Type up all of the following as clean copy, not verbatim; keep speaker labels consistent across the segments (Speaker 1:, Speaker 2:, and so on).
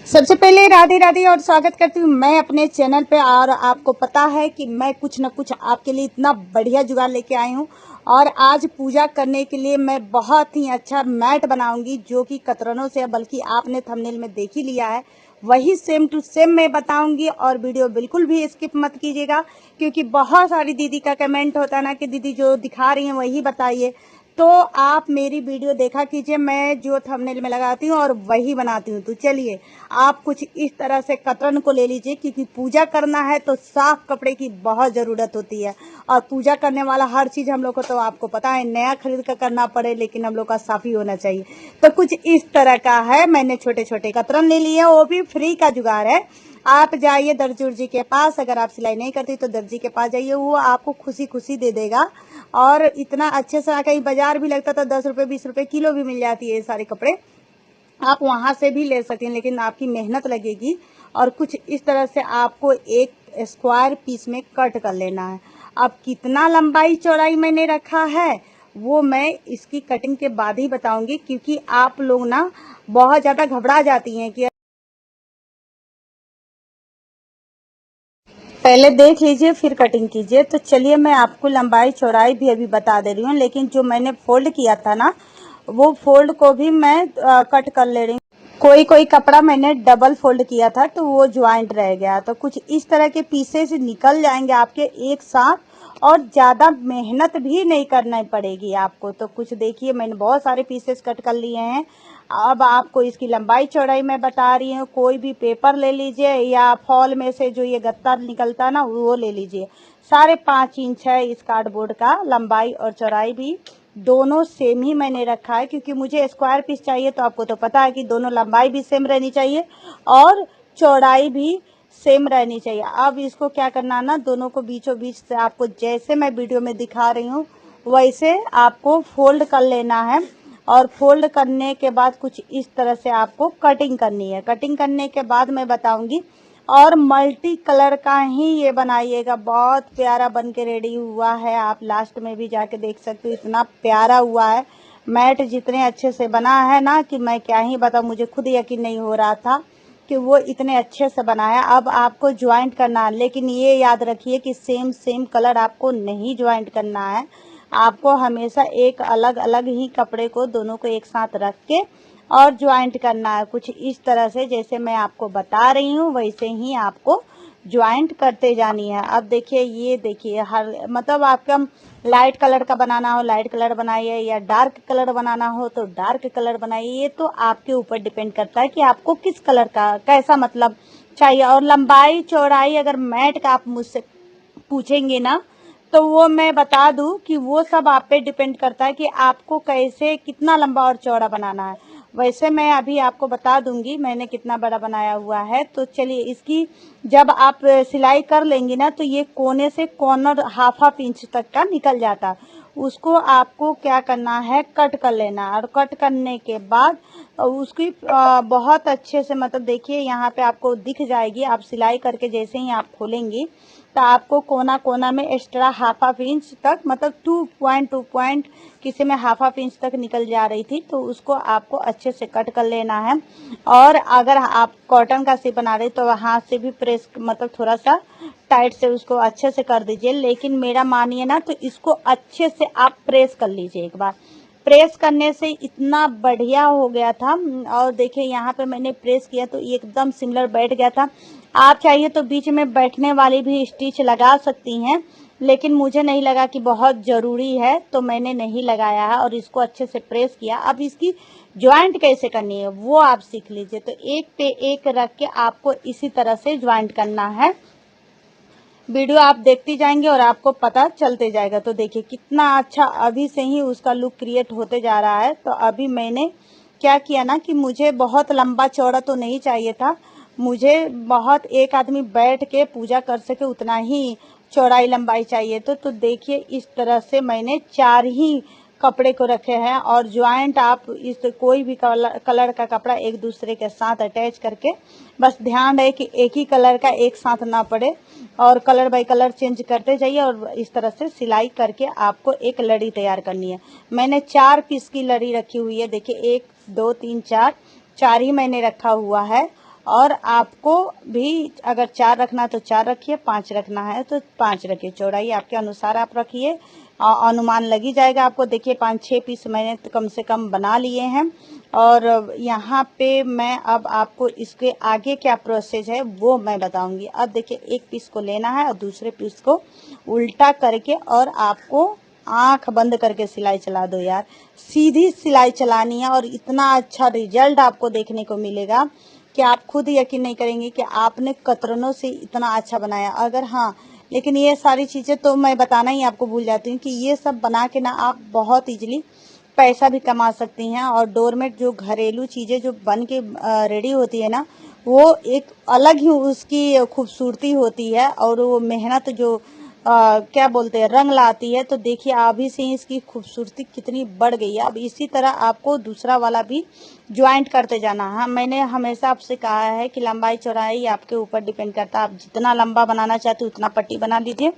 Speaker 1: सबसे पहले राधे राधे और स्वागत करती हूँ मैं अपने चैनल पे। और आपको पता है कि मैं कुछ न कुछ आपके लिए इतना बढ़िया जुगाड़ लेके आई हूँ। और आज पूजा करने के लिए मैं बहुत ही अच्छा मैट बनाऊंगी, जो कि कतरनों से, बल्कि आपने थंबनेल में देख ही लिया है, वही सेम टू सेम मैं बताऊंगी। और वीडियो बिल्कुल भी स्किप मत कीजिएगा, क्योंकि बहुत सारी दीदी का कमेंट होता है ना कि दीदी जो दिखा रही हैं वही बताइए। तो आप मेरी वीडियो देखा कीजिए, मैं जो थंबनेल में लगाती हूँ और वही बनाती हूँ। तो चलिए, आप कुछ इस तरह से कतरन को ले लीजिए, क्योंकि पूजा करना है तो साफ कपड़े की बहुत ज़रूरत होती है। और पूजा करने वाला हर चीज़ हम लोग को, तो आपको पता है, नया खरीद कर करना पड़े, लेकिन हम लोग का साफ ही होना चाहिए। तो कुछ इस तरह का है, मैंने छोटे छोटे कतरन ले लिए, वो भी फ्री का जुगाड़ है। आप जाइए दर्जी उर्जी के पास, अगर आप सिलाई नहीं करती तो दर्जी के पास जाइए, वो आपको खुशी खुशी दे देगा। और इतना अच्छे से, कहीं बाजार भी लगता था 10 रुपये 20 रुपये किलो भी मिल जाती है ये सारे कपड़े, आप वहां से भी ले सकते हैं, लेकिन आपकी मेहनत लगेगी। और कुछ इस तरह से आपको एक स्क्वायर पीस में कट कर लेना है। अब कितना लंबाई चौड़ाई मैंने रखा है वो मैं इसकी कटिंग के बाद ही बताऊंगी, क्योंकि आप लोग ना बहुत ज़्यादा घबरा जाती हैं कि पहले देख लीजिए फिर कटिंग कीजिए। तो चलिए, मैं आपको लंबाई चौड़ाई भी अभी बता दे रही हूँ, लेकिन जो मैंने फोल्ड किया था ना, वो फोल्ड को भी मैं कट कर ले रही हूँ। कोई कोई कपड़ा मैंने डबल फोल्ड किया था तो वो ज्वाइंट रह गया। तो कुछ इस तरह के पीसेस निकल जाएंगे आपके एक साथ, और ज़्यादा मेहनत भी नहीं करना पड़ेगी आपको। तो कुछ देखिए, मैंने बहुत सारे पीसेस कट कर लिए हैं। अब आपको इसकी लंबाई चौड़ाई मैं बता रही हूँ। कोई भी पेपर ले लीजिए, या फॉल में से जो ये गत्ता निकलता ना, वो ले लीजिए। 5.5 इंच है इस कार्डबोर्ड का लंबाई, और चौड़ाई भी दोनों सेम ही मैंने रखा है, क्योंकि मुझे स्क्वायर पीस चाहिए। तो आपको तो पता है कि दोनों लंबाई भी सेम रहनी चाहिए और चौड़ाई भी सेम रहनी चाहिए। अब इसको क्या करना ना, दोनों को बीचों बीच से आपको जैसे मैं वीडियो में दिखा रही हूँ वैसे आपको फोल्ड कर लेना है। और फोल्ड करने के बाद कुछ इस तरह से आपको कटिंग करनी है। कटिंग करने के बाद मैं बताऊंगी। और मल्टी कलर का ही ये बनाइएगा, बहुत प्यारा बन के रेडी हुआ है। आप लास्ट में भी जाके देख सकते हो, इतना प्यारा हुआ है। मैट जितने अच्छे से बना है ना कि मैं क्या ही बताऊं, मुझे खुद यकीन नहीं हो रहा था कि वो इतने अच्छे से बना है। अब आपको ज्वाइंट करना है, लेकिन ये याद रखिए कि सेम सेम कलर आपको नहीं ज्वाइंट करना है। आपको हमेशा एक अलग अलग ही कपड़े को, दोनों को एक साथ रख के और ज्वाइंट करना है। कुछ इस तरह से जैसे मैं आपको बता रही हूँ वैसे ही आपको ज्वाइंट करते जानी है। अब देखिए, ये देखिए, हर मतलब आपका लाइट कलर का बनाना हो लाइट कलर बनाइए, या डार्क कलर बनाना हो तो डार्क कलर बनाइए। ये तो आपके ऊपर डिपेंड करता है कि आपको किस कलर का कैसा मतलब चाहिए। और लंबाई चौड़ाई अगर मैट का आप मुझसे पूछेंगे ना, तो वो मैं बता दूं कि वो सब आप पे डिपेंड करता है कि आपको कैसे कितना लंबा और चौड़ा बनाना है। वैसे मैं अभी आपको बता दूंगी मैंने कितना बड़ा बनाया हुआ है। तो चलिए, इसकी जब आप सिलाई कर लेंगी ना, तो ये कोने से कॉर्नर हाफ इंच तक का निकल जाता है। उसको आपको क्या करना है, कट कर लेना। और कट करने के बाद उसकी बहुत अच्छे से, मतलब देखिए यहाँ पे आपको दिख जाएगी। आप सिलाई करके जैसे ही आप खोलेंगी तो आपको कोना कोना में एक्स्ट्रा हाफ इंच तक, मतलब 2 पॉइंट किसी में हाफ इंच तक निकल जा रही थी, तो उसको आपको अच्छे से कट कर लेना है। और अगर आप कॉटन का सिप बना रहे तो हाथ से भी प्रेस, मतलब थोड़ा सा टाइट से उसको अच्छे से कर दीजिए। लेकिन मेरा मानिए ना, तो इसको अच्छे से आप प्रेस कर लीजिए एक बार। प्रेस करने से इतना बढ़िया हो गया था। और देखिए यहाँ पे मैंने प्रेस किया तो एकदम सिमिलर बैठ गया था। आप चाहिए तो बीच में बैठने वाली भी स्टिच लगा सकती हैं, लेकिन मुझे नहीं लगा कि बहुत ज़रूरी है, तो मैंने नहीं लगाया है। और इसको अच्छे से प्रेस किया। अब इसकी ज्वाइंट कैसे करनी है वो आप सीख लीजिए। तो एक पे एक रख के आपको इसी तरह से ज्वाइंट करना है। वीडियो आप देखती जाएंगे और आपको पता चलते जाएगा। तो देखिए कितना अच्छा अभी से ही उसका लुक क्रिएट होते जा रहा है। तो अभी मैंने क्या किया ना कि मुझे बहुत लंबा चौड़ा तो नहीं चाहिए था, मुझे बहुत एक आदमी बैठ के पूजा कर सके उतना ही चौड़ाई लंबाई चाहिए। तो देखिए इस तरह से मैंने 4 ही कपड़े को रखे हैं। और ज्वाइंट आप इस कोई भी कलर का कपड़ा एक दूसरे के साथ अटैच करके, बस ध्यान रहे कि एक ही कलर का एक साथ ना पड़े, और कलर बाय कलर चेंज करते जाइए। और इस तरह से सिलाई करके आपको एक लड़ी तैयार करनी है। मैंने 4 पीस की लड़ी रखी हुई है। देखिए 1 2 3 4 4 ही मैंने रखा हुआ है। और आपको भी अगर 4 रखना है तो 4 रखिए, 5 रखना है तो 5 रखिए। चौड़ाई आपके अनुसार आप रखिए, अनुमान लगी जाएगा आपको। देखिए 5-6 पीस मैंने कम से कम बना लिए हैं। और यहाँ पे मैं अब आपको इसके आगे क्या प्रोसेस है वो मैं बताऊंगी। अब देखिए एक पीस को लेना है और दूसरे पीस को उल्टा करके और आपको आंख बंद करके सिलाई चला दो यार। सीधी सिलाई चलानी है और इतना अच्छा रिजल्ट आपको देखने को मिलेगा कि आप खुद यकीन नहीं करेंगे कि आपने कतरनों से इतना अच्छा बनाया। अगर हाँ, लेकिन ये सारी चीज़ें तो मैं बताना ही आपको भूल जाती हूँ कि ये सब बना के ना आप बहुत इजीली पैसा भी कमा सकती हैं। और डोरमेट जो घरेलू चीज़ें जो बन के रेडी होती है ना, वो एक अलग ही उसकी खूबसूरती होती है और वो मेहनत जो क्या बोलते हैं रंग लाती है। तो देखिए अभी से ही इसकी खूबसूरती कितनी बढ़ गई है। अब इसी तरह आपको दूसरा वाला भी ज्वाइंट करते जाना। हाँ, मैंने हमेशा आपसे कहा है कि लंबाई चौड़ाई आपके ऊपर डिपेंड करता है। आप जितना लंबा बनाना चाहते हो उतना पट्टी बना लीजिए,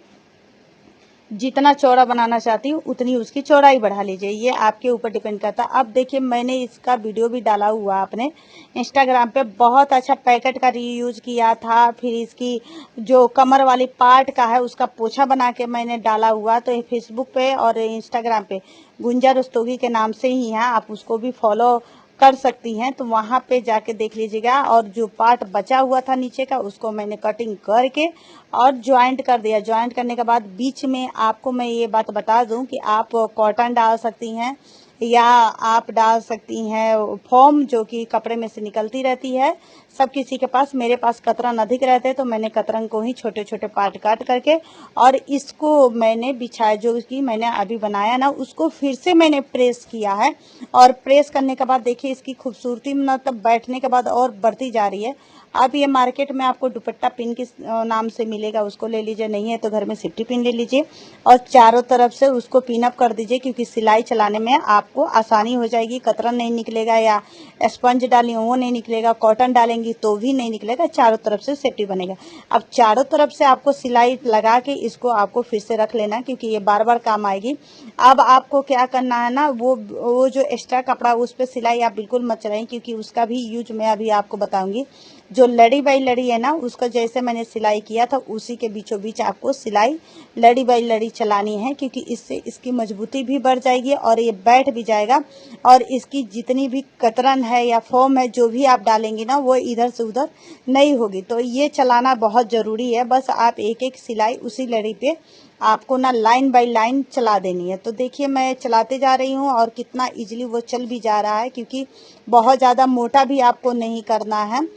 Speaker 1: जितना चौड़ा बनाना चाहती हूँ उतनी उसकी चौड़ाई बढ़ा लीजिए, ये आपके ऊपर डिपेंड करता है। अब देखिए मैंने इसका वीडियो भी डाला हुआ आपने इंस्टाग्राम पे, बहुत अच्छा पैकेट का रीयूज किया था। फिर इसकी जो कमर वाली पार्ट का है उसका पोछा बना के मैंने डाला हुआ। तो ये फेसबुक पे और इंस्टाग्राम पे गुंजा रस्तोगी के नाम से ही है, आप उसको भी फॉलो कर सकती हैं। तो वहां पे जाके देख लीजिएगा। और जो पार्ट बचा हुआ था नीचे का उसको मैंने कटिंग करके और ज्वाइंट कर दिया। ज्वाइंट करने के बाद बीच में आपको मैं ये बात बता दूं कि आप कॉटन डाल सकती हैं या आप डाल सकती हैं फोम जो कि कपड़े में से निकलती रहती है। सब किसी के पास, मेरे पास कतरन अधिक रहते तो मैंने कतरन को ही छोटे छोटे पार्ट काट करके और इसको मैंने बिछाया, जो कि मैंने अभी बनाया ना उसको फिर से मैंने प्रेस किया है। और प्रेस करने के बाद देखिए इसकी खूबसूरती मतलब बैठने के बाद और बढ़ती जा रही है। अब ये मार्केट में आपको दुपट्टा पिन के नाम से मिलेगा, उसको ले लीजिए, नहीं है तो घर में सेफ्टी पिन ले लीजिए और चारों तरफ से उसको पिन अप कर दीजिए, क्योंकि सिलाई चलाने में आपको आसानी हो जाएगी। कतरन नहीं निकलेगा या स्पंज डाली वो नहीं निकलेगा, कॉटन डालेंगी तो भी नहीं निकलेगा, चारों तरफ से सेफ्टी बनेगा। अब चारों तरफ से आपको सिलाई लगा के इसको आपको फिर से रख लेना, क्योंकि ये बार बार काम आएगी। अब आपको क्या करना है ना, वो जो एक्स्ट्रा कपड़ा उस पर सिलाई आप बिल्कुल मत चलाएं, क्योंकि उसका भी यूज मैं अभी आपको बताऊंगी। जो लड़ी बाई लड़ी है ना, उसका जैसे मैंने सिलाई किया था उसी के बीचों बीच आपको सिलाई लड़ी बाई लड़ी चलानी है, क्योंकि इससे इसकी मजबूती भी बढ़ जाएगी और ये बैठ भी जाएगा। और इसकी जितनी भी कतरन है या फोम है जो भी आप डालेंगी ना, वो इधर से उधर नहीं होगी। तो ये चलाना बहुत जरूरी है। बस आप एक एक सिलाई उसी लड़ी पे आपको ना लाइन बाय लाइन चला देनी है। तो देखिए मैं चलाते जा रही हूँ और कितना इजीली वो चल भी जा रहा है, क्योंकि बहुत ज़्यादा मोटा भी आपको नहीं करना है।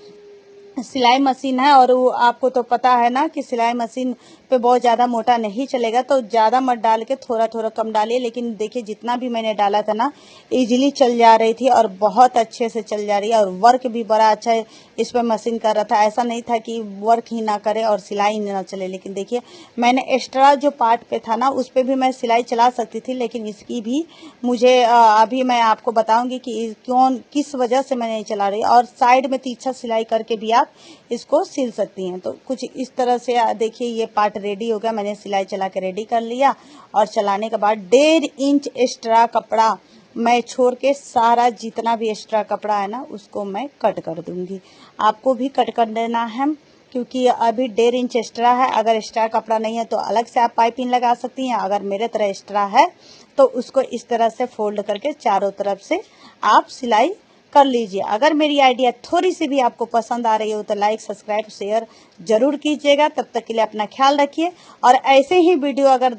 Speaker 1: सिलाई मशीन है और वो आपको तो पता है ना कि सिलाई मशीन पे बहुत ज़्यादा मोटा नहीं चलेगा, तो ज़्यादा मत डाल के थोड़ा थोड़ा कम डालिए। लेकिन देखिए जितना भी मैंने डाला था ना, इजीली चल जा रही थी और बहुत अच्छे से चल जा रही है। और वर्क भी बड़ा अच्छा इस पर मशीन कर रहा था, ऐसा नहीं था कि वर्क ही ना करे और सिलाई ना चले। लेकिन देखिए मैंने एक्स्ट्रा जो पार्ट पे था ना उस पर भी मैं सिलाई चला सकती थी, लेकिन इसकी भी मुझे अभी मैं आपको बताऊंगी कि किस वजह से मैं नहीं चला रही। और साइड में तिरछा सिलाई करके भी आप इसको सिल सकती हैं। तो कुछ इस तरह से देखिए ये पार्ट रेडी हो गया, मैंने सिलाई चला के रेडी कर लिया। और चलाने के बाद 1.5 इंच एक्स्ट्रा कपड़ा मैं छोड़ के सारा जितना भी एक्स्ट्रा कपड़ा है ना उसको मैं कट कर दूंगी। आपको भी कट कर देना है, क्योंकि अभी 1.5 इंच एक्स्ट्रा है। अगर एक्स्ट्रा कपड़ा नहीं है तो अलग से आप पाइपिंग लगा सकती हैं। अगर मेरे तरह एक्स्ट्रा है तो उसको इस तरह से फोल्ड करके चारों तरफ से आप सिलाई कर लीजिए। अगर मेरी आइडिया थोड़ी सी भी आपको पसंद आ रही हो तो लाइक सब्सक्राइब शेयर जरूर कीजिएगा। तब तक के लिए अपना ख्याल रखिए और ऐसे ही वीडियो अगर